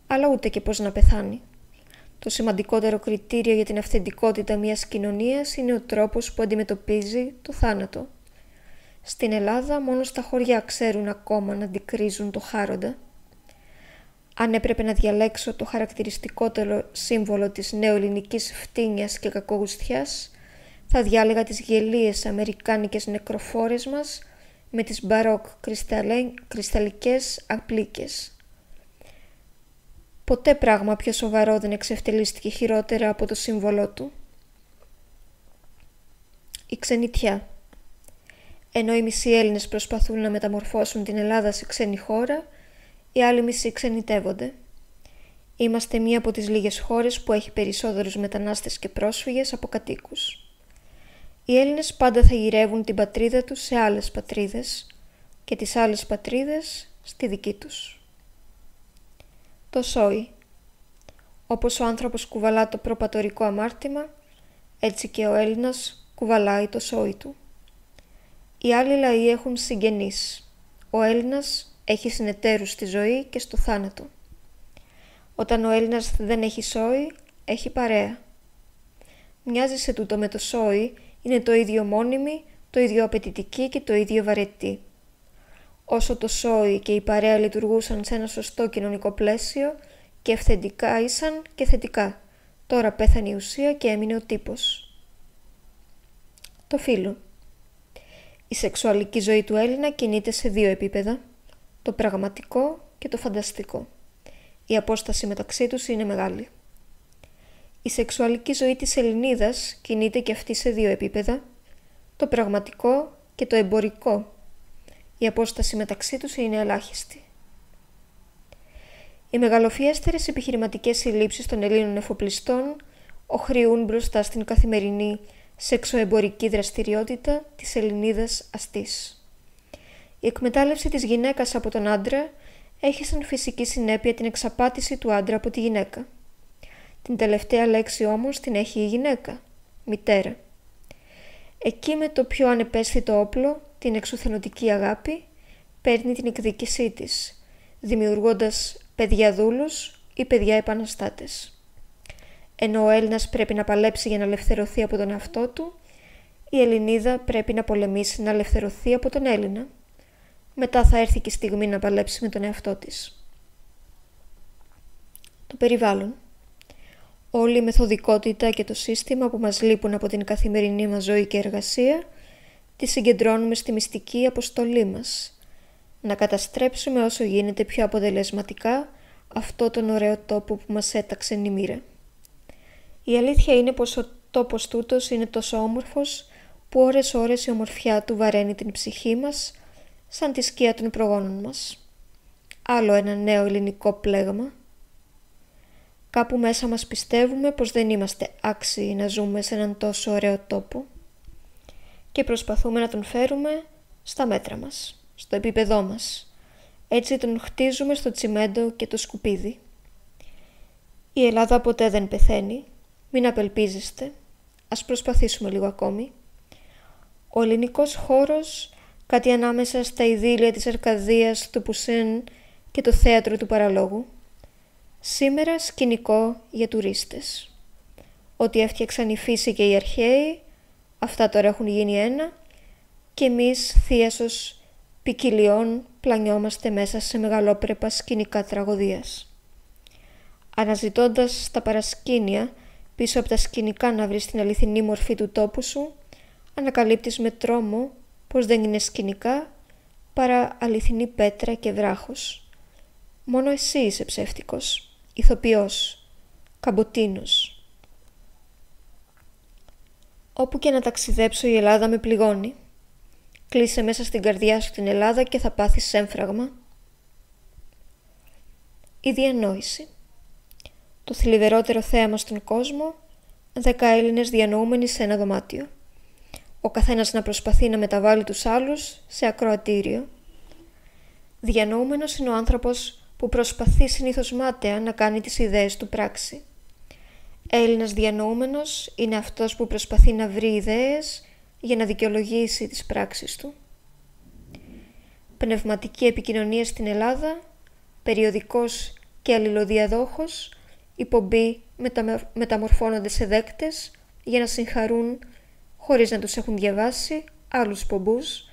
Αλλά ούτε και πώς να πεθάνει. Το σημαντικότερο κριτήριο για την αυθεντικότητα μιας κοινωνίας είναι ο τρόπος που αντιμετωπίζει το θάνατο. Στην Ελλάδα μόνο στα χωριά ξέρουν ακόμα να αντικρίζουν το χάροντα. Αν έπρεπε να διαλέξω το χαρακτηριστικότερο σύμβολο της νεοελληνικής φτύνιας και κακογουστιάς, θα διάλεγα τις γελίες αμερικάνικες νεκροφόρες μας με τις μπαρόκ κρυσταλλικές απλίκες. Ποτέ πράγμα πιο σοβαρό δεν εξευτελίστηκε χειρότερα από το σύμβολό του. Η ξενιτιά. Ενώ οι μισοί Έλληνες προσπαθούν να μεταμορφώσουν την Ελλάδα σε ξένη χώρα, οι άλλοι μισοί ξενιτεύονται. Είμαστε μία από τις λίγες χώρες που έχει περισσότερους μετανάστες και πρόσφυγες από κατοίκους. Οι Έλληνες πάντα θα γυρεύουν την πατρίδα τους σε άλλες πατρίδες και τις άλλες πατρίδες στη δική τους. Το σόι. Όπως ο άνθρωπος κουβαλά το προπατορικό αμάρτημα, έτσι και ο Έλληνας κουβαλάει το σόι του. Οι άλλοι λαοί έχουν συγγενείς. Ο Έλληνας έχει συνεταίρους στη ζωή και στο θάνατο. Όταν ο Έλληνας δεν έχει σόι, έχει παρέα. Μοιάζει σε τούτο με το σόι, είναι το ίδιο μόνιμη, το ίδιο απαιτητική και το ίδιο βαρετή. Όσο το σόι και η παρέα λειτουργούσαν σε ένα σωστό κοινωνικό πλαίσιο και αυθεντικά ήσαν και θετικά, τώρα πέθανε η ουσία και έμεινε ο τύπος. Το φύλο. Η σεξουαλική ζωή του Έλληνα κινείται σε δύο επίπεδα, το πραγματικό και το φανταστικό. Η απόσταση μεταξύ τους είναι μεγάλη. Η σεξουαλική ζωή της Ελληνίδας κινείται και αυτή σε δύο επίπεδα, το πραγματικό και το εμπορικό. Η απόσταση μεταξύ τους είναι ελάχιστη. Οι μεγαλοφιέστερες επιχειρηματικές συλλήψεις των Ελλήνων εφοπλιστών οχριούν μπροστά στην καθημερινή σεξοεμπορική δραστηριότητα της Ελληνίδας αστής. Η εκμετάλλευση της γυναίκας από τον άντρα έχει σαν φυσική συνέπεια την εξαπάτηση του άντρα από τη γυναίκα. Την τελευταία λέξη όμως την έχει η γυναίκα, μητέρα. Εκεί με το πιο ανεπαίσθητο όπλο, την εξουθενωτική αγάπη, παίρνει την εκδίκησή της, δημιουργώντας παιδιά δούλους ή παιδιά επαναστάτες. Ενώ ο Έλληνας πρέπει να παλέψει για να ελευθερωθεί από τον εαυτό του, η Ελληνίδα πρέπει να πολεμήσει να ελευθερωθεί από τον Έλληνα. Μετά θα έρθει και η στιγμή να παλέψει με τον εαυτό της. Το περιβάλλον. Όλη η μεθοδικότητα και το σύστημα που μας λείπουν από την καθημερινή μας ζωή και εργασία, τη συγκεντρώνουμε στη μυστική αποστολή μας. Να καταστρέψουμε όσο γίνεται πιο αποτελεσματικά αυτό τον ωραίο τόπο που μας έταξε η μοίρα. Η αλήθεια είναι πως ο τόπος τούτος είναι τόσο όμορφος που ώρες-ώρες η ομορφιά του βαραίνει την ψυχή μας σαν τη σκία των προγόνων μας. Άλλο ένα νέο ελληνικό πλέγμα. Κάπου μέσα μας πιστεύουμε πως δεν είμαστε άξιοι να ζούμε σε έναν τόσο ωραίο τόπο και προσπαθούμε να τον φέρουμε στα μέτρα μας, στο επίπεδό μας. Έτσι τον χτίζουμε στο τσιμέντο και το σκουπίδι. Η Ελλάδα ποτέ δεν πεθαίνει, μην απελπίζεστε, ας προσπαθήσουμε λίγο ακόμη. Ο ελληνικός χώρος, κάτι ανάμεσα στα ειδήλια της Αρκαδίας, του Πουσέν και το θέατρο του Παραλόγου, σήμερα σκηνικό για τουρίστες. Ό,τι έφτιαξαν η φύση και οι αρχαίοι, αυτά τώρα έχουν γίνει ένα και εμείς θίασος ποικιλιών πλανιόμαστε μέσα σε μεγαλόπρεπα σκηνικά τραγωδίας. Αναζητώντας τα παρασκήνια πίσω από τα σκηνικά να βρεις την αληθινή μορφή του τόπου σου, ανακαλύπτεις με τρόμο πως δεν είναι σκηνικά παρά αληθινή πέτρα και βράχος. Μόνο εσύ είσαι ψεύτικος, ηθοποιός, καμποτίνος. Όπου και να ταξιδέψω η Ελλάδα με πληγώνει. Κλείσε μέσα στην καρδιά σου την Ελλάδα και θα πάθεις έμφραγμα. Η διανόηση. Το θλιβερότερο θέαμα στον κόσμο, 10 Έλληνες διανοούμενοι σε ένα δωμάτιο. Ο καθένας να προσπαθεί να μεταβάλει τους άλλους σε ακροατήριο. Διανοούμενος είναι ο άνθρωπος που προσπαθεί συνήθως μάταια να κάνει τις ιδέες του πράξη. Έλληνας διανοούμενος είναι αυτός που προσπαθεί να βρει ιδέες για να δικαιολογήσει τις πράξεις του. Πνευματική επικοινωνία στην Ελλάδα, περιοδικός και αλληλοδιαδόχος, οι πομποί μεταμορφώνονται σε δέκτες για να συγχαρούν, χωρίς να τους έχουν διαβάσει, άλλους πομπούς,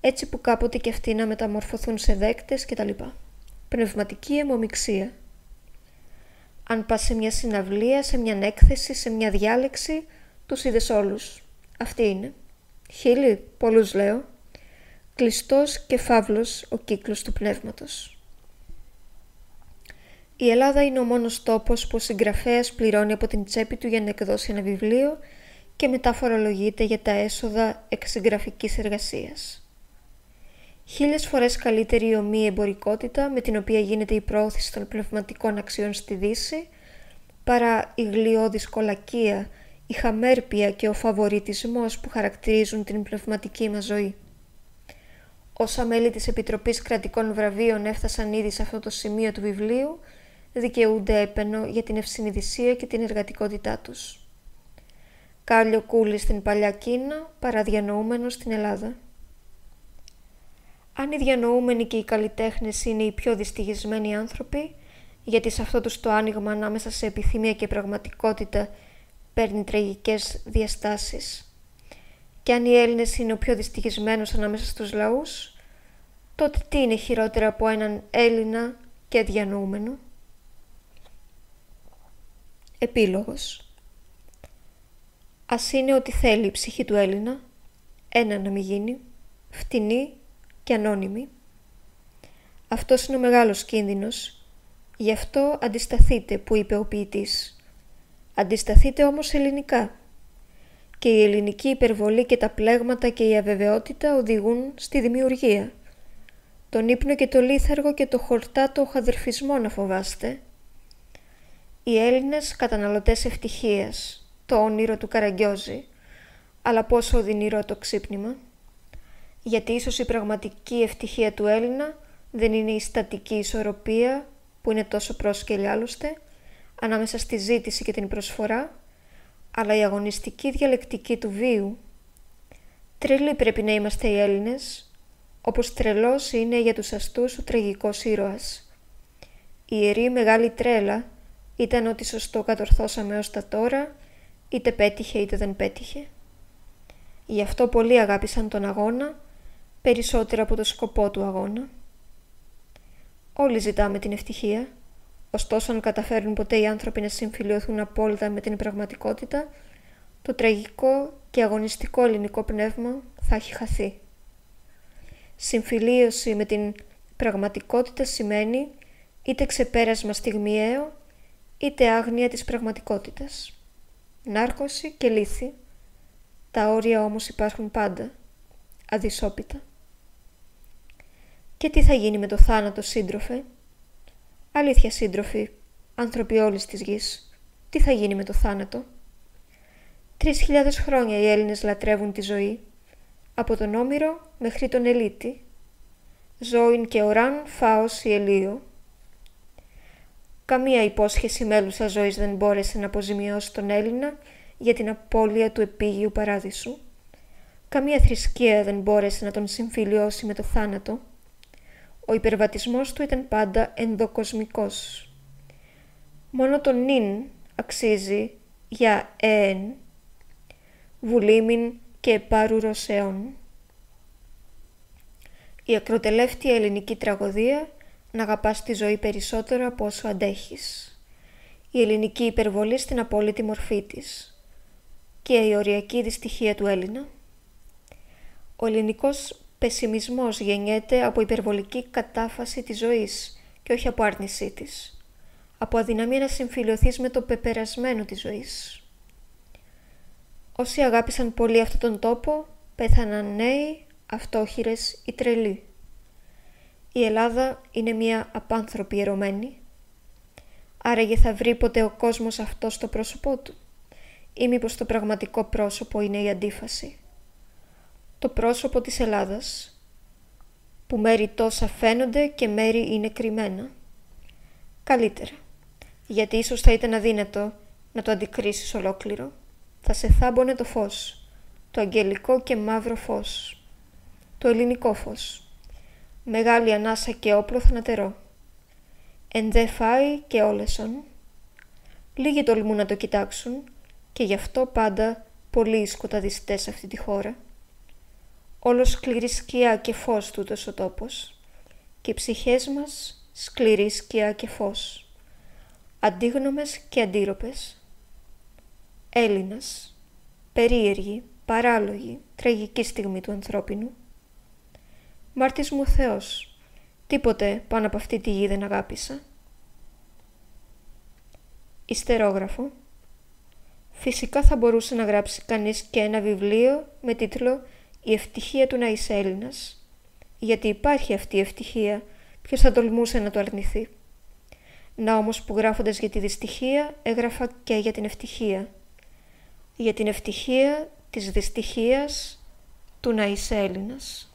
έτσι που κάποτε και αυτοί να μεταμορφωθούν σε δέκτες κτλ. Πνευματική αιμομιξία. Αν πας σε μια συναυλία, σε μια έκθεση, σε μια διάλεξη, τους είδες όλους. Αυτοί είναι. Χίλιοι, πολλούς λέω. Κλειστός και φαύλος ο κύκλος του πνεύματος. Η Ελλάδα είναι ο μόνος τόπος που ο συγγραφέας πληρώνει από την τσέπη του για να εκδώσει ένα βιβλίο και μετά φορολογείται για τα έσοδα εξεγγραφικής εργασίας. 1000 φορές καλύτερη η ομοίη εμπορικότητα με την οποία γίνεται η προώθηση των πνευματικών αξιών στη Δύση παρά η γλιώδης κολακεία, η χαμέρπια και ο φαβοριτισμός που χαρακτηρίζουν την πνευματική μας ζωή. Όσα μέλη της Επιτροπής Κρατικών Βραβείων έφτασαν ήδη σε αυτό το σημείο του βιβλίου, δικαιούνται έπαινο για την ευσυνειδησία και την εργατικότητά τους. Κάλλιο Κούλη στην παλιά Κίνα, παραδιανοούμενος στην Ελλάδα. Αν οι διανοούμενοι και οι καλλιτέχνες είναι οι πιο δυστυχισμένοι άνθρωποι, γιατί σε αυτό τους το άνοιγμα ανάμεσα σε επιθυμία και πραγματικότητα παίρνει τραγικές διαστάσεις. Και αν οι Έλληνες είναι ο πιο δυστυχισμένος ανάμεσα στους λαούς, τότε τι είναι χειρότερα από έναν Έλληνα και διανοούμενο? Επίλογος. Ας είναι ό,τι θέλει η ψυχή του Έλληνα, ένα να μην γίνει, φτηνή και ανώνυμη. Αυτός είναι ο μεγάλος κίνδυνος, γι' αυτό αντισταθείτε, που είπε ο ποιητής. Αντισταθείτε όμως ελληνικά. Και η ελληνική υπερβολή και τα πλέγματα και η αβεβαιότητα οδηγούν στη δημιουργία. Τον ύπνο και το λίθαργο και το χορτάτο χαδερφισμό να φοβάστε. Οι Έλληνες καταναλωτές ευτυχίας, το όνειρο του Καραγκιόζη, αλλά πόσο οδυνηρό το ξύπνημα. Γιατί ίσως η πραγματική ευτυχία του Έλληνα Δεν είναι η στατική ισορροπία που είναι τόσο πρόσκαιρη άλλωστε ανάμεσα στη ζήτηση και την προσφορά, αλλά η αγωνιστική διαλεκτική του βίου. Τρελοί πρέπει να είμαστε οι Έλληνες, όπως τρελός είναι για τους αστούς ο τραγικός ήρωας. Η ιερή μεγάλη τρέλα ήταν ότι σωστό κατορθώσαμε ως τα τώρα, είτε πέτυχε είτε δεν πέτυχε. Γι' αυτό πολλοί αγάπησαν τον αγώνα, περισσότερο από το σκοπό του αγώνα. Όλοι ζητάμε την ευτυχία, ωστόσο αν καταφέρουν ποτέ οι άνθρωποι να συμφιλιωθούν απόλυτα με την πραγματικότητα, το τραγικό και αγωνιστικό ελληνικό πνεύμα θα έχει χαθεί. Συμφιλίωση με την πραγματικότητα σημαίνει είτε ξεπέρασμα στιγμιαίο, είτε άγνοια της πραγματικότητας. Νάρκωση και λύθη, τα όρια όμως υπάρχουν πάντα, αδυσόπιτα. Και τι θα γίνει με το θάνατο, σύντροφε? Αλήθεια, σύντροφοι, άνθρωποι όλης της γης, τι θα γίνει με το θάνατο? 3.000 χρόνια οι Έλληνες λατρεύουν τη ζωή, από τον Όμηρο μέχρι τον Ελίτη. Ζώην και οράν φάος η Ελίο. Καμία υπόσχεση μέλουσα ζωής δεν μπόρεσε να αποζημιώσει τον Έλληνα για την απώλεια του επίγειου παράδεισου. Καμία θρησκεία δεν μπόρεσε να τον συμφιλιώσει με το θάνατο. Ο υπερβατισμός του ήταν πάντα ενδοκοσμικός. Μόνο το νυν αξίζει για εεν, βουλήμιν και επάρουρος αιών. Η ακροτελεύτια ελληνική τραγωδία να αγαπάς τη ζωή περισσότερο από όσο αντέχεις. Η ελληνική υπερβολή στην απόλυτη μορφή της και η οριακή δυστυχία του Έλληνα. Ο ελληνικός πεσημισμός γεννιέται από υπερβολική κατάφαση της ζωής και όχι από άρνησή της, από αδυναμία να συμφιλιωθείς με το πεπερασμένο της ζωής. Όσοι αγάπησαν πολύ αυτόν τον τόπο, πέθαναν νέοι, αυτόχειρες ή τρελοί. Η Ελλάδα είναι μια απάνθρωπη ερωμένη. Άραγε θα βρει ποτέ ο κόσμος αυτό στο πρόσωπό του, ή μήπως το πραγματικό πρόσωπο είναι η αντίφαση? Το πρόσωπο της Ελλάδας, που μέρη τόσα φαίνονται και μέρη είναι κρυμμένα. Καλύτερα, γιατί ίσως θα ήταν αδύνατο να το αντικρίσεις ολόκληρο. Θα σε θάμπονε το φως, το αγγελικό και μαύρο φως, το ελληνικό φως, μεγάλη ανάσα και όπλο θανατερό. Εν δε φάει και όλεσον. Λίγοι τολμούν να το κοιτάξουν και γι' αυτό πάντα πολλοί σκοταδιστές σε αυτή τη χώρα. Όλο σκληρή σκιά και φως τούτος ο τόπος και οι ψυχές μας σκληρή σκιά και φως, αντίγνωμες και αντίρροπες. Έλληνας, περίεργη, παράλογη, τραγική στιγμή του ανθρώπινου. Μάρτης μου Θεός, τίποτε πάνω από αυτή τη γη δεν αγάπησα. Ιστερόγραφο. Φυσικά θα μπορούσε να γράψει κανείς και ένα βιβλίο με τίτλο «Η ευτυχία του να είσαι Έλληνας», γιατί υπάρχει αυτή η ευτυχία, ποιος θα τολμούσε να το αρνηθεί. Να όμως που γράφοντας για τη δυστυχία έγραφα και για την ευτυχία. Για την ευτυχία της δυστυχίας του να είσαι Έλληνας.